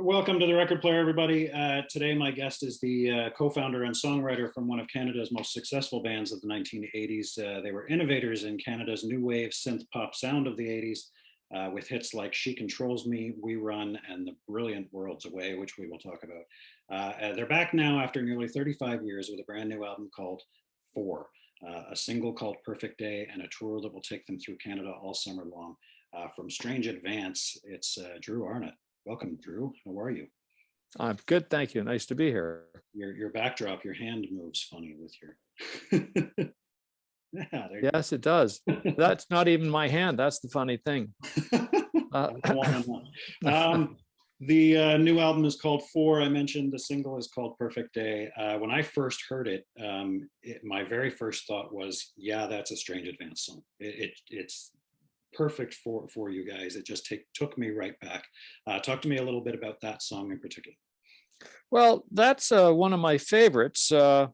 Welcome to the Record Player, everybody. Today, my guest is the co-founder and songwriter from one of Canada's most successful bands of the 1980s. They were innovators in Canada's new wave synth pop sound of the 80s, with hits like She Controls Me, We Run, and the brilliant Worlds Away, which we will talk about. They're back now after nearly 35 years with a brand new album called Four, a single called Perfect Day, and a tour that will take them through Canada all summer long. From Strange Advance, it's Drew Arnott. Welcome, Drew. How are you? I'm good, thank you. Nice to be here. Your backdrop, your hand moves funny with your. Yeah, yes, it does. That's not even my hand. That's the funny thing. The new album is called Four. I mentioned the single is called Perfect Day. When I first heard it, my very first thought was, yeah, that's a Strange Advance song. It's perfect for you guys. It just took me right back. Talk to me a little bit about that song in particular. Well, that's one of my favorites. I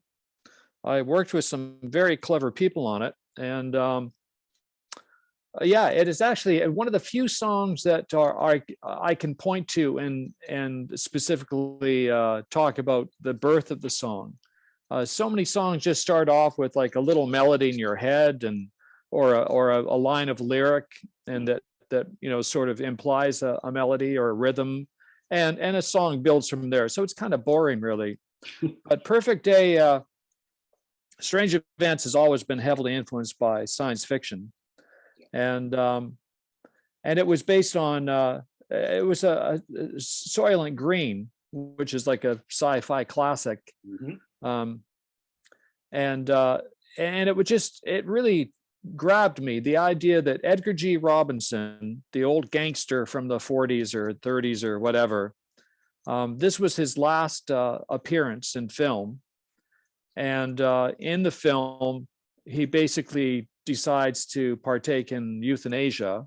worked with some very clever people on it, and yeah, it is actually one of the few songs that I can point to and specifically talk about the birth of the song. So many songs just start off with like a little melody in your head or a line of lyric, and that sort of implies a melody or a rhythm, and a song builds from there. So it's kind of boring, really. But Perfect Day, Strange Advance has always been heavily influenced by science fiction, and it was based on it was a Soylent Green, which is like a sci-fi classic, and it really grabbed me, the idea that Edgar G. Robinson, the old gangster from the 40s or 30s or whatever, this was his last appearance in film. And in the film, he basically decides to partake in euthanasia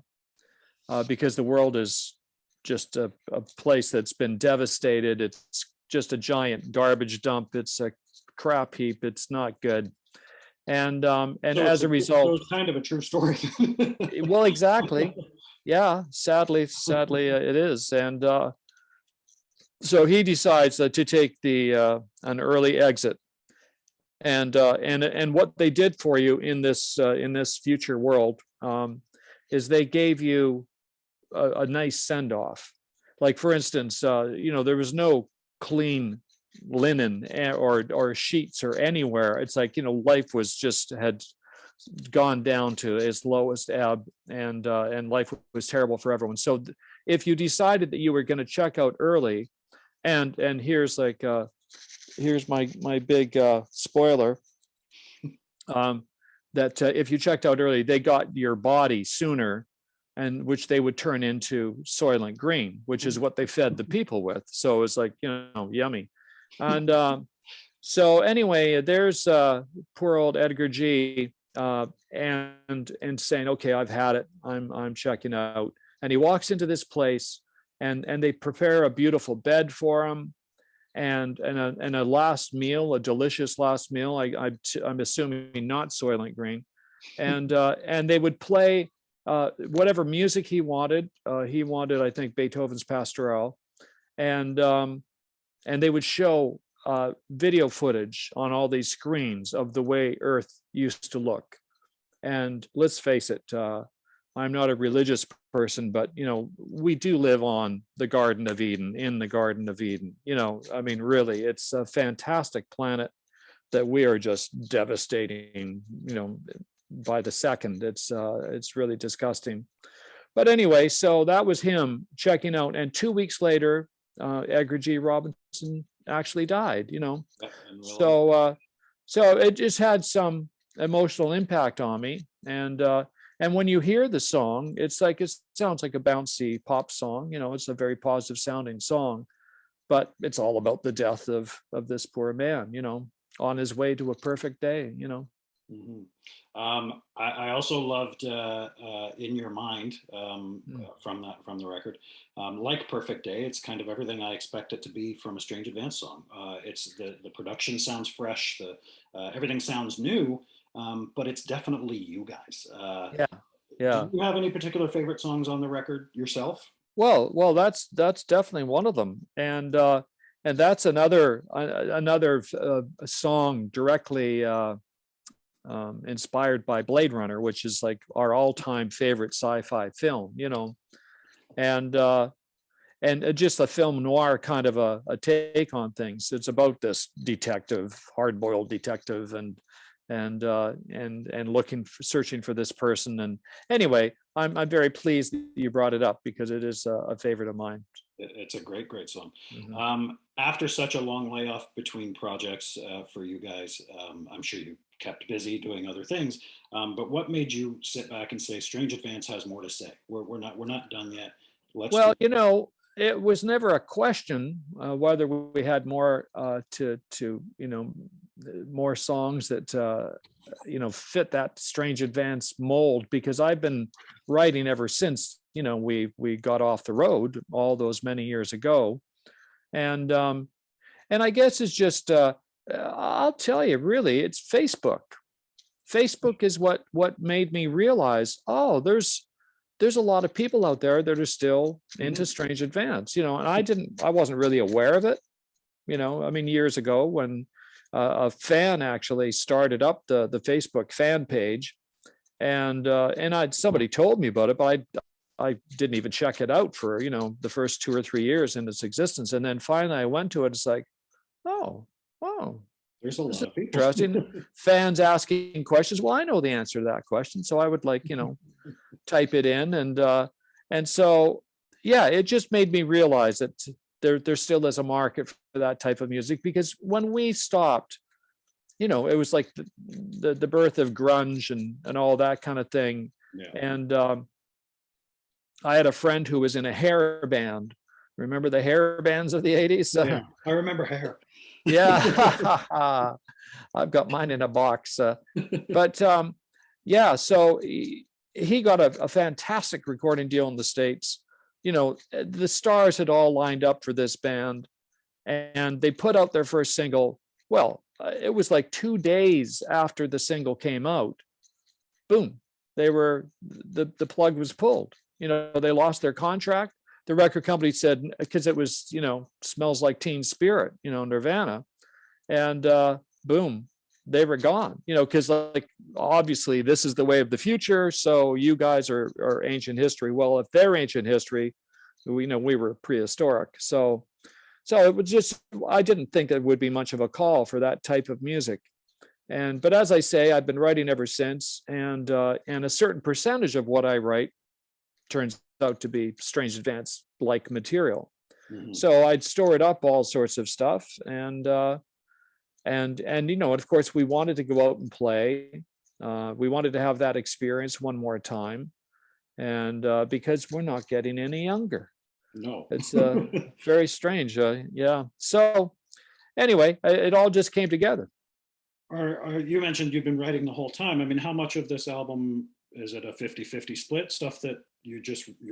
because the world is just a place that's been devastated. It's just a giant garbage dump. It's a crap heap. It's not good. And so as a result, so it's kind of a true story. Well, exactly. Yeah, sadly, it is. And so he decides to take an early exit. And what they did for you in this future world is they gave you a nice send off. Like, for instance, there was no clean linen or sheets or anywhere. It's like, life had gone down to its lowest ebb, and life was terrible for everyone. So if you decided that you were going to check out early, and here's my big spoiler, that if you checked out early, they got your body sooner, and which they would turn into Soylent Green, which is what they fed the people with. So it's like, yummy. And so anyway, there's poor old Edgar G. And saying, okay, I've had it. I'm checking out. And he walks into this place, and they prepare a beautiful bed for him, and a last meal, a delicious last meal. I'm assuming not Soylent Green, and they would play whatever music he wanted. He wanted, I think, Beethoven's Pastoral, and they would show video footage on all these screens of the way Earth used to look. And let's face it, I'm not a religious person, but we do live on the Garden of Eden, in the Garden of Eden. I mean, really, it's a fantastic planet that we are just devastating, by the second. It's really disgusting. But anyway, so that was him checking out, and 2 weeks later, Edgar G. Robinson actually died. So it just had some emotional impact on me, and when you hear the song, it sounds like a bouncy pop song. It's a very positive sounding song, but it's all about the death of this poor man, on his way to a perfect day. Mm-hmm. I also loved In Your Mind from the record. Like Perfect Day, it's kind of everything I expect it to be from a Strange Advance song. It's the production sounds fresh, everything sounds new, but it's definitely you guys. Yeah. Do you have any particular favorite songs on the record yourself? Well, that's definitely one of them, and that's another song directly inspired by Blade Runner, which is like our all-time favorite sci-fi film, and just a film noir kind of a take on things. It's about this detective, hard-boiled detective, and looking for, searching for this person. And anyway, I'm very pleased that you brought it up because it is a favorite of mine. It's a great song. Mm-hmm. After such a long layoff between projects for you guys, I'm sure you kept busy doing other things. But what made you sit back and say, "Strange Advance has more to say. We're not done yet. Let's do." Well, it was never a question whether we had more more songs that fit that Strange Advance mold, because I've been writing ever since we got off the road all those many years ago, and I guess it's just I'll tell you, really, it's Facebook. Facebook is what made me realize, oh, there's a lot of people out there that are still into Strange Advance, and I wasn't really aware of it. I mean, years ago when a fan actually started up the Facebook fan page, and somebody told me about it, but I didn't even check it out for the first 2 or 3 years in its existence, and then finally I went to it. It's like, oh, wow, There's a lot of people. interesting. Fans asking questions. Well, I know the answer to that question, so I would type it in, and so yeah, it just made me realize that there still is a market for that type of music, because when we stopped, it was like the birth of grunge and all that kind of thing. Yeah. And I had a friend who was in a hair band. Remember the hair bands of the 80s? Yeah, I remember hair. Yeah. I've got mine in a box. But yeah, so he got a fantastic recording deal in the States. The stars had all lined up for this band, and they put out their first single. Well, it was like 2 days after the single came out. Boom, the plug was pulled. They lost their contract. The record company said, because it was, Smells Like Teen Spirit, Nirvana, and boom, they were gone, because like, obviously this is the way of the future. So you guys are ancient history. Well, if they're ancient history, we were prehistoric. So it was just, I didn't think it would be much of a call for that type of music. But as I say, I've been writing ever since, and a certain percentage of what I write turns out to be Strange Advance like material. Mm-hmm. So I'd stored up all sorts of stuff, and of course we wanted to go out and play. We wanted to have that experience one more time, and because we're not getting any younger. No, it's very strange. Yeah. So anyway, it all just came together. You mentioned you've been writing the whole time. I mean, how much of this album is it a 50-50 split, stuff that you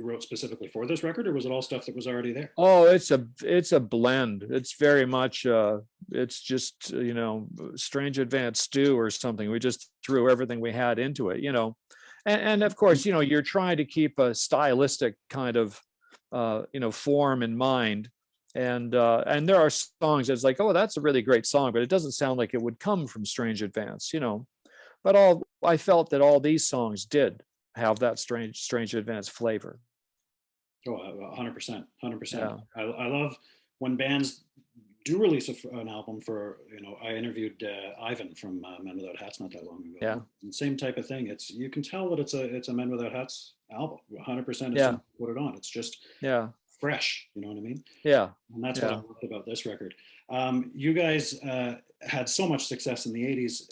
wrote specifically for this record, or was it all stuff that was already there? Oh, it's a blend. It's very much it's just Strange Advance stew or something. We just threw everything we had into it, and of course, you're trying to keep a stylistic kind of form in mind, and there are songs that's like, oh, that's a really great song, but it doesn't sound like it would come from Strange Advance, but I felt that all these songs did have that strange Advance flavor. Oh, 100%. Yeah. I love when bands do release an album for, I interviewed Ivan from Men Without Hats not that long ago. Yeah. And same type of thing. You can tell that it's a Men Without Hats album. 100%. Yeah. Put it on. It's just fresh. You know what I mean? Yeah. And that's what I loved about this record. You guys had so much success in the 80s.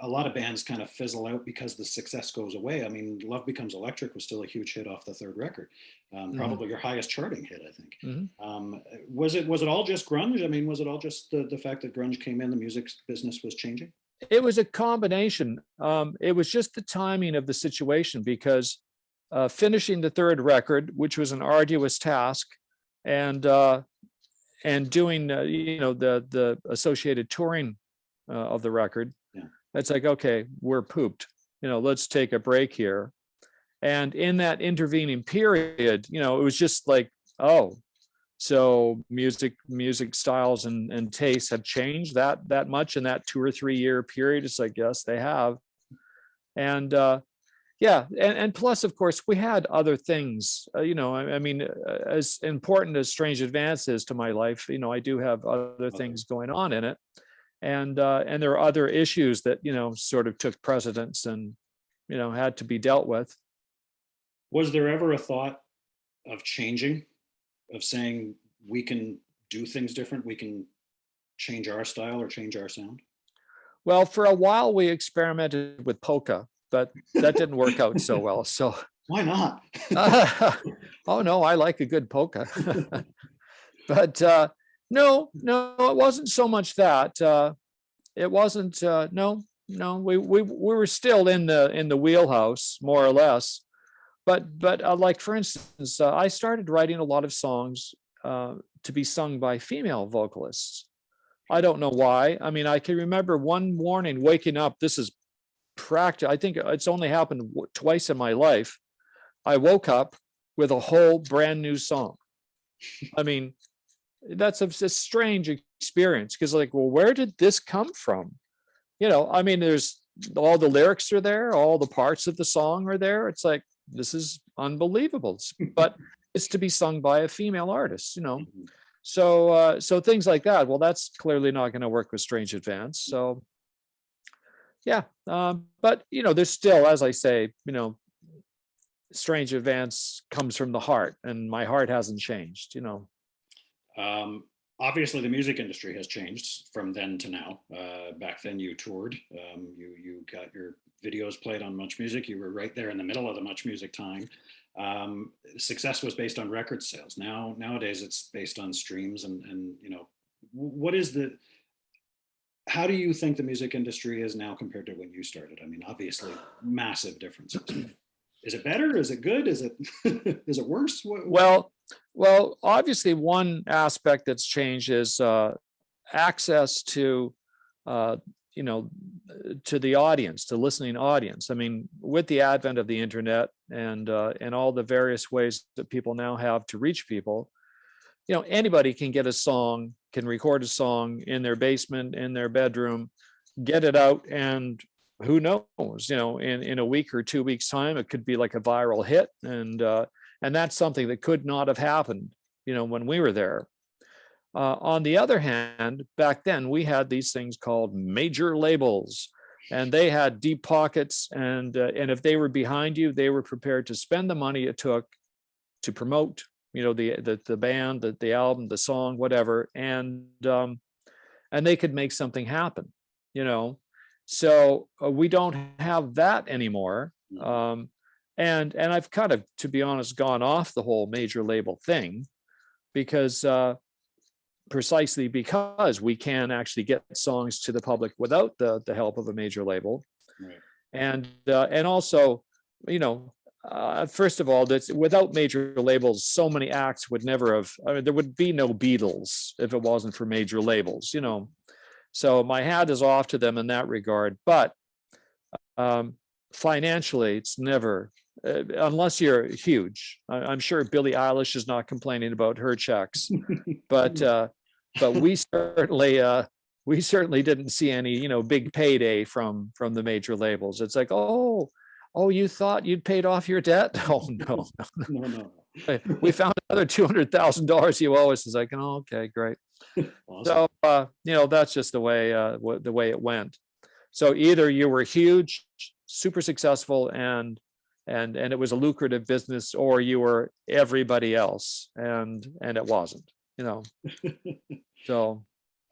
A lot of bands kind of fizzle out because the success goes away. I mean, Love Becomes Electric was still a huge hit off the third record. Probably your highest charting hit, I think. Mm-hmm. Was it all just grunge? I mean, was it all just the fact that grunge came in, the music business was changing? It was a combination. It was just the timing of the situation, because finishing the third record, which was an arduous task, and doing the associated touring of the record, it's like, okay, we're pooped. Let's take a break here. And in that intervening period, it was just like oh, so music styles and tastes have changed that much in that 2 or 3 year period. It's like, yes, they have. And yeah, and plus, of course, we had other things. I mean, as important as Strange Advance is to my life, I do have other things going on in it, and there are other issues that sort of took precedence and had to be dealt with. Was there ever a thought of changing, of saying we can do things different, we can change our style or change our sound? Well, for a while we experimented with polka, but that didn't work out so well. So, Why not? oh no, I like a good polka. But no, it wasn't so much that. It wasn't. No, we were still in the wheelhouse more or less. But like for instance, I started writing a lot of songs to be sung by female vocalists. I don't know why. I mean, I can remember one morning waking up. This is practice. I think it's only happened twice in my life. I woke up with a whole brand new song. I mean, that's a strange experience because, like, well, where did this come from? I mean, there's all the lyrics are there, all the parts of the song are there. It's like, this is unbelievable, but it's to be sung by a female artist. So things like that. Well, that's clearly not going to work with Strange Advance. So yeah, but there's still, as I say, Strange Advance comes from the heart, and my heart hasn't changed. Obviously, the music industry has changed from then to now. Back then, you toured. You got your videos played on Much Music. You were right there in the middle of the Much Music time. Success was based on record sales. Nowadays, it's based on streams. And what is the? How do you think the music industry is now compared to when you started? I mean, obviously, massive differences. Is it better? Is it good? Is it is it worse? Well, obviously, one aspect that's changed is access to, to the audience, to listening audience. I mean, with the advent of the internet and all the various ways that people now have to reach people, anybody can get a song, can record a song in their basement, in their bedroom, get it out, and who knows, in a week or 2 weeks time, it could be like a viral hit. And that's something that could not have happened, when we were there. On the other hand, back then we had these things called major labels, and they had deep pockets. And if they were behind you, they were prepared to spend the money it took to promote, the band, the album, the song, whatever, and they could make something happen. So we don't have that anymore. And I've kind of, to be honest, gone off the whole major label thing because precisely because we can actually get songs to the public without the help of a major label. Right. And also, first of all, that's without major labels, so many acts would never have, I mean, there would be no Beatles if it wasn't for major labels, So my hat is off to them in that regard. But financially, it's never, unless you're huge. I'm sure Billie Eilish is not complaining about her checks, but we certainly didn't see any big payday from the major labels. It's like, oh, you thought you'd paid off your debt? Oh no. No. We found another $200,000 you owe us. It's like, oh, okay, great. Awesome. So that's just the way it went. So either you were huge, super successful, and it was a lucrative business, or you were everybody else, and it wasn't. So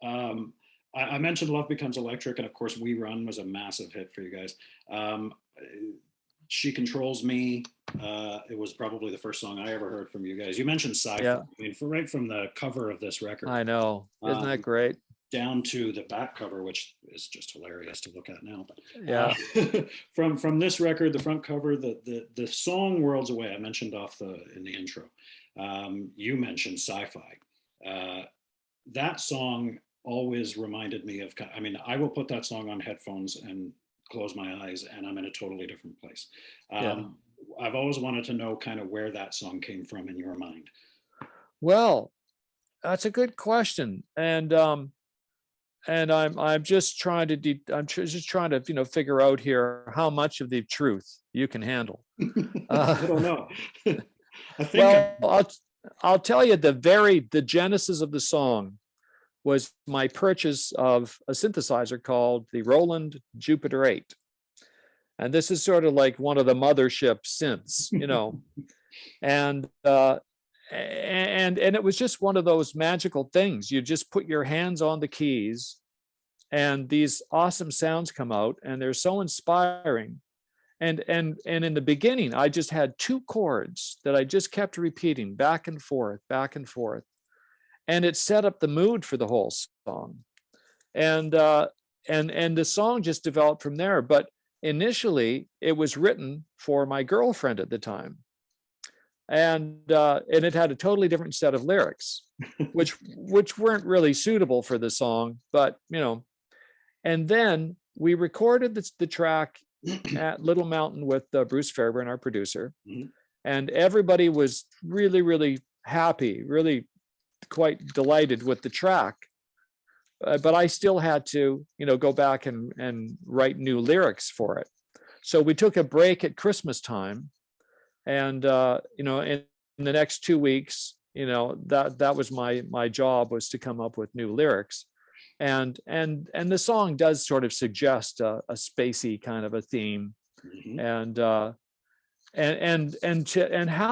I mentioned Love Becomes Electric, and of course We Run was a massive hit for you guys. She Controls Me, it was probably the first song I ever heard from you guys. You mentioned sci-fi. Yeah. I mean, right from the cover of this record, I know, isn't that great? Down to the back cover, which is just hilarious to look at now. But yeah, from this record, the front cover, the song "Worlds Away" I mentioned in the intro. You mentioned sci-fi. That song always reminded me of. I mean, I will put that song on headphones and close my eyes, and I'm in a totally different place. I've always wanted to know kind of where that song came from in your mind. Well, that's a good question, and I'm just trying to just trying to figure out here how much of the truth you can handle. I don't know. I think Well, I'll tell you the genesis of the song was my purchase of a synthesizer called the Roland Jupiter 8. And this is sort of like one of the mothership synths, and and it was just one of those magical things. You just put your hands on the keys and these awesome sounds come out, and they're so inspiring. And in the beginning, I just had two chords that I just kept repeating back and forth, back and forth. And it set up the mood for the whole song. And the song just developed from there. But initially, it was written for my girlfriend at the time. And it had a totally different set of lyrics, which weren't really suitable for the song, but and then we recorded the track at Little Mountain with Bruce Fairburn, our producer, and everybody was really, really happy, really quite delighted with the track. But I still had to, go back and write new lyrics for it. So we took a break at Christmas time, and in the next 2 weeks, that was my job, was to come up with new lyrics. And the song does sort of suggest a spacey kind of a theme, and how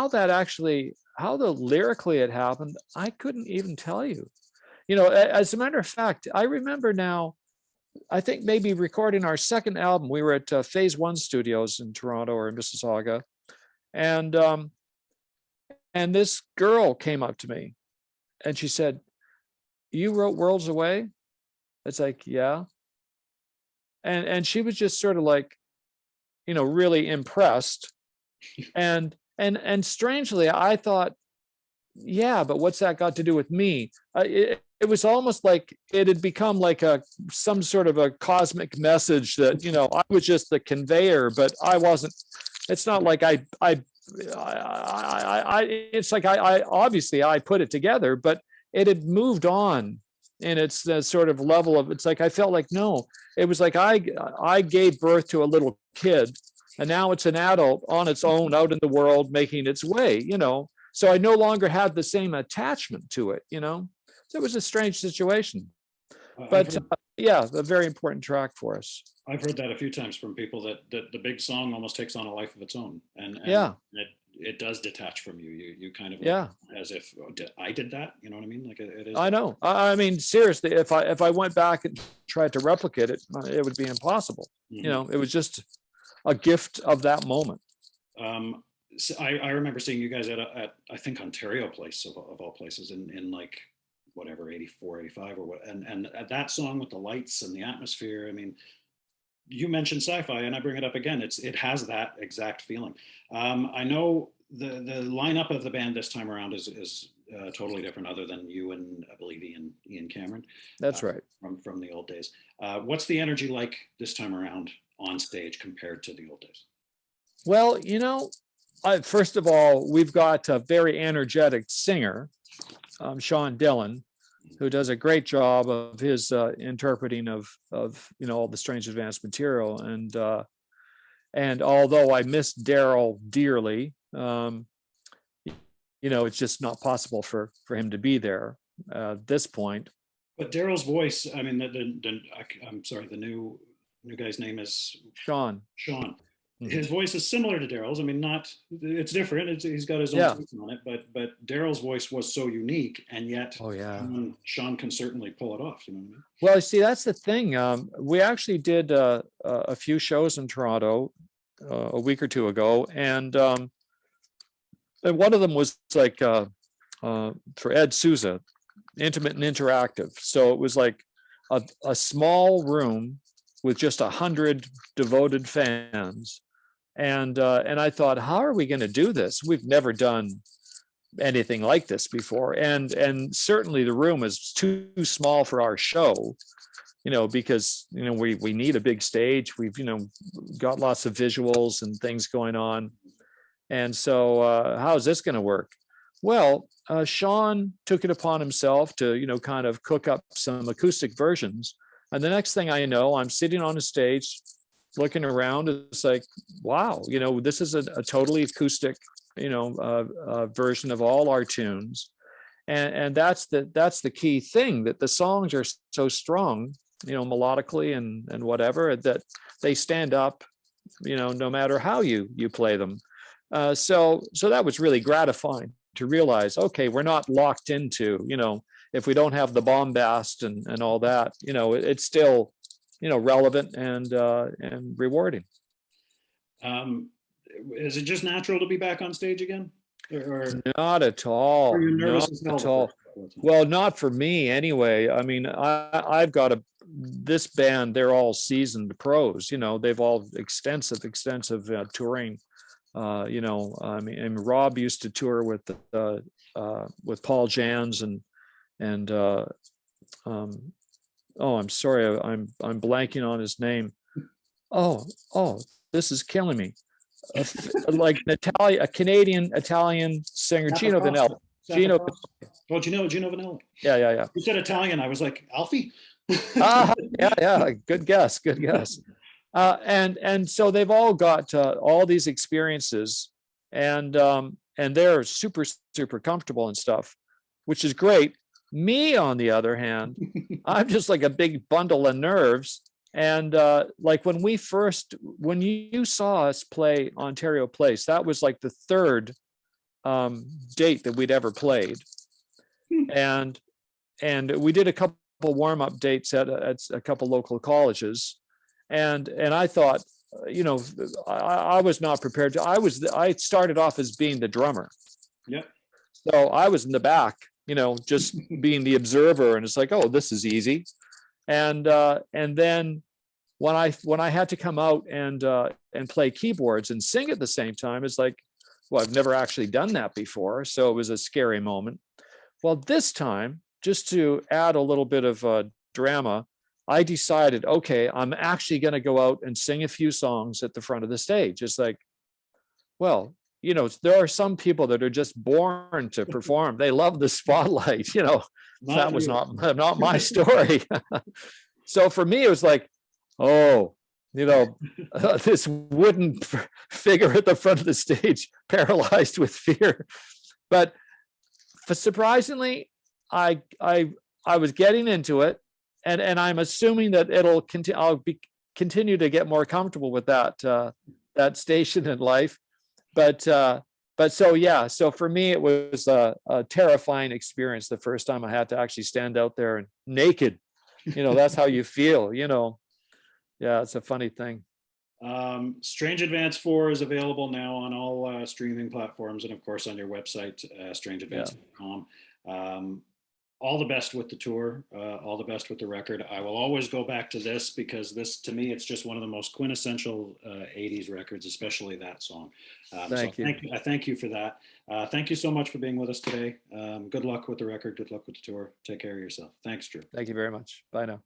that actually, how the lyrically it happened, I couldn't even tell you. As a matter of fact, I remember now, I think maybe recording our second album, we were at Phase One Studios in Toronto or in Mississauga, and this girl came up to me, and she said, "You wrote Worlds Away?" It's like, yeah. And she was just sort of like, really impressed. And strangely, I thought, yeah, but what's that got to do with me? It was almost like it had become like some sort of a cosmic message that, I was just the conveyor, but I wasn't. It's not like it's like I obviously I put it together, but it had moved on in its sort of level of, it's like I felt like, no, it was like I gave birth to a little kid, and now it's an adult on its own out in the world making its way, so I no longer had the same attachment to it, so it was a strange situation. But yeah, a very important track for us. I've heard that a few times from people, that the big song almost takes on a life of its own, and yeah, it does detach from you. You kind of, yeah, as if, oh, I did that. You know what I mean? Like it is. I know. I mean, seriously, if I went back and tried to replicate it, it would be impossible. It was just a gift of that moment. So I remember seeing you guys at I think Ontario Place of all places in like whatever 84, 85 or what, and that song with the lights and the atmosphere. I mean, you mentioned sci-fi, and I bring it up again. It has that exact feeling. I know the lineup of the band this time around is totally different, other than you and I believe Ian Cameron. That's right. From the old days. What's the energy like this time around on stage compared to the old days? Well, first of all, we've got a very energetic singer, Sean Dillon, who does a great job of his interpreting of all the Strange Advanced Material, and although I miss Daryl dearly, it's just not possible for him to be there at this point. But Daryl's voice, I mean, I'm sorry, the new guy's name is Sean. His voice is similar to Daryl's. I mean, it's different. He's got his own twist on it, but Daryl's voice was so unique, and yet, Sean can certainly pull it off. You know what I mean? Well, see, that's the thing. We actually did a few shows in Toronto a week or two ago, and one of them was like for Ed Souza, intimate and interactive. So it was like a small room with just 100 devoted fans. And I thought, how are we going to do this? We've never done anything like this before. And certainly the room is too small for our show, because, we need a big stage. We've, got lots of visuals and things going on. And so how's this going to work? Well, Sean took it upon himself to, kind of cook up some acoustic versions. And the next thing I know, I'm sitting on a stage looking around. It's like, wow, this is a totally acoustic, version of all our tunes. And that's the key thing, that the songs are so strong, melodically and whatever, that they stand up, no matter how you play them. So that was really gratifying to realize, okay, we're not locked into, if we don't have the bombast and all that, it's still, relevant and rewarding. Is it just natural to be back on stage again? Or Not at all. were you nervous Not as hell at the all. first couple of times? Well, not for me anyway. I mean, I've got this band, they're all seasoned pros, they've all extensive touring. I mean, Rob used to tour with Paul Jans and oh, I'm sorry, I'm blanking on his name. Oh, this is killing me. Like a Canadian Italian singer, Gino Vanelli. Gino, Oh, Gino Vanelli. yeah. You said Italian. I was like, Alfie? Yeah. Good guess. And so they've all got all these experiences, and they're super comfortable and stuff, which is great. Me, on the other hand, I'm just like a big bundle of nerves. And like when you saw us play Ontario Place, that was like the third date that we'd ever played, and we did a couple warm-up dates at a couple local colleges, and I thought, I was not prepared to. I started off as being the drummer. Yep. So I was in the back, just being the observer, and it's like, oh, this is easy. And then when I had to come out and play keyboards and sing at the same time, it's like, well, I've never actually done that before, so it was a scary moment. Well, this time, just to add a little bit of drama, I decided, okay, I'm actually going to go out and sing a few songs at the front of the stage. It's like, well, there are some people that are just born to perform. They love the spotlight. That was not my story. So for me, it was like, oh, this wooden figure at the front of the stage, paralyzed with fear. But surprisingly, I was getting into it, and I'm assuming that I'll continue to get more comfortable with that station in life. But so for me, it was a terrifying experience the first time I had to actually stand out there and naked. That's how you feel. Yeah, it's a funny thing. Strange Advance 4 is available now on all streaming platforms, and of course on your website, strangeadvance.com. All the best with the tour, all the best with the record. I will always go back to this, because this, to me, it's just one of the most quintessential 80s records, especially that song. Thank you. I thank you for that. Thank you so much for being with us today. Good luck with the record. Good luck with the tour. Take care of yourself. Thanks, Drew. Thank you very much. Bye now.